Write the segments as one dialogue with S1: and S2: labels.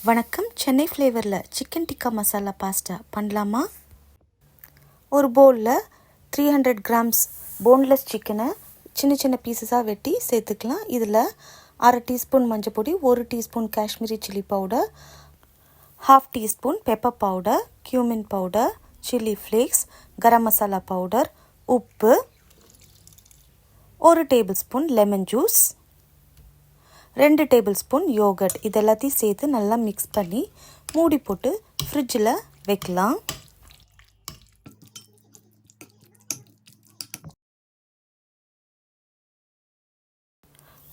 S1: வணக்கம். Chennai ஃப்ளேவரில் chicken tikka masala pasta பண்ணலாமா? ஒரு பவுலில் 300 கிராம்ஸ் போன்லெஸ் சிக்கனை சின்ன சின்ன பீசஸாக வெட்டி சேர்த்துக்கலாம். இதில் 1/2 டீஸ்பூன் மஞ்சள் பொடி, 1 teaspoon Kashmiri chilli powder, 1/2 teaspoon pepper powder, cumin powder, chilli flakes, garam masala powder, உப்பு, 1 tablespoon lemon juice, 2 tablespoon yogurt. இது எல்லாத்தையும் சேர்த்து நல்லா மிக்ஸ் பண்ணி மூடி போட்டு ஃப்ரிட்ஜில் வைக்கலாம்.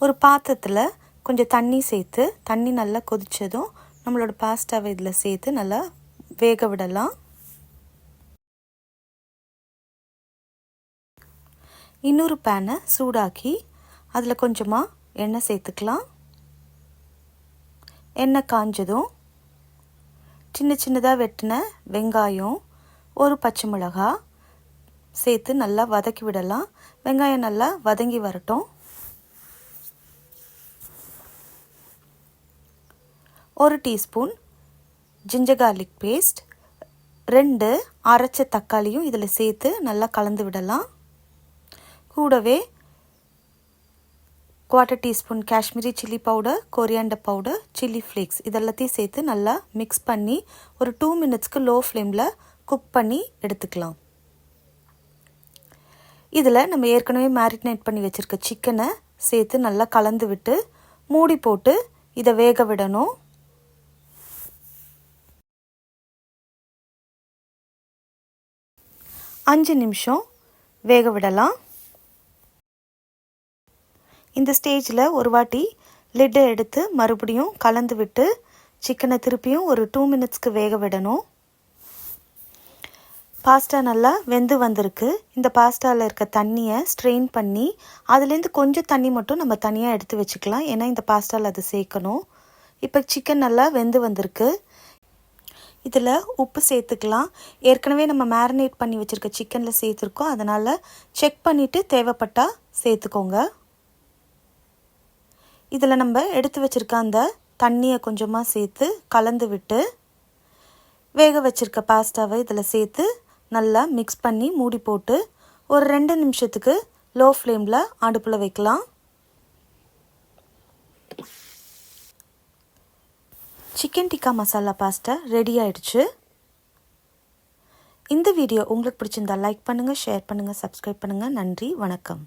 S1: ஒரு பாத்திரத்தில் கொஞ்சம் தண்ணி சேர்த்து தண்ணி நல்லா கொதித்ததும் நம்மளோட பாஸ்தாவை இதில் சேர்த்து நல்லா வேக விடலாம். இன்னொரு பேனை சூடாக்கி அதில் கொஞ்சமாக எண்ணெய் சேர்த்துக்கலாம். எண்ணெய் காஞ்சதும் சின்ன சின்னதாக வெட்டின வெங்காயம், 1 பச்சை மிளகாய் சேர்த்து நல்லா வதக்கி விடலாம். வெங்காயம் நல்லா வதங்கி வரட்டும். 1 டீஸ்பூன் ஜிஞ்சர் கார்லிக் பேஸ்ட், 2 அரைச்ச தக்காளியும் இதில் சேர்த்து நல்லா கலந்து விடலாம். கூடவே 1/4 teaspoon Kashmiri chilli powder, coriander powder, chilli flakes இதெல்லாத்தையும் சேர்த்து நல்லா மிக்ஸ் பண்ணி ஒரு 2 மினிட்ஸ்க்கு லோ ஃப்ளேமில் குக் பண்ணி எடுத்துக்கலாம். இதில் நம்ம ஏற்கனவே மேரினேட் பண்ணி வச்சுருக்க சிக்கனை சேர்த்து நல்லா கலந்து விட்டு மூடி போட்டு இதை வேக விடணும். அஞ்சு நிமிஷம் வேக விடலாம். இந்த ஸ்டேஜில் ஒரு வாட்டி லிட்டை எடுத்து மறுபடியும் கலந்து விட்டு சிக்கனை திருப்பியும் ஒரு 2 மினிட்ஸ்க்கு வேக விடணும். பாஸ்தா நல்லா வெந்து வந்திருக்கு. இந்த பாஸ்தாவில் இருக்க தண்ணியை ஸ்ட்ரெயின் பண்ணி அதுலேருந்து கொஞ்சம் தண்ணி மட்டும் நம்ம தனியாக எடுத்து வச்சுக்கலாம். ஏன்னா இந்த பாஸ்தாவில் அது சேர்க்கணும். இப்போ சிக்கன் நல்லா வெந்து வந்திருக்கு. இதில் உப்பு சேர்த்துக்கலாம். ஏற்கனவே நம்ம மேரினேட் பண்ணி வச்சுருக்க சிக்கனில் சேர்த்துருக்கோம். அதனால் செக் பண்ணிவிட்டு தேவைப்பட்டால் சேர்த்துக்கோங்க. இதில் நம்ம எடுத்து வச்சுருக்க அந்த தண்ணியை கொஞ்சமாக சேர்த்து கலந்து விட்டு வேக வச்சுருக்க பாஸ்தாவை இதில் சேர்த்து நல்லா மிக்ஸ் பண்ணி மூடி போட்டு ஒரு 2 நிமிஷத்துக்கு லோ ஃப்ளேமில் அடுப்பில் வைக்கலாம். Chicken tikka masala pasta ready ஆயிடுச்சு. இந்த வீடியோ உங்களுக்கு பிடிச்சிருந்தா லைக் பண்ணுங்கள், ஷேர் பண்ணுங்கள், சப்ஸ்கிரைப் பண்ணுங்கள். நன்றி, வணக்கம்.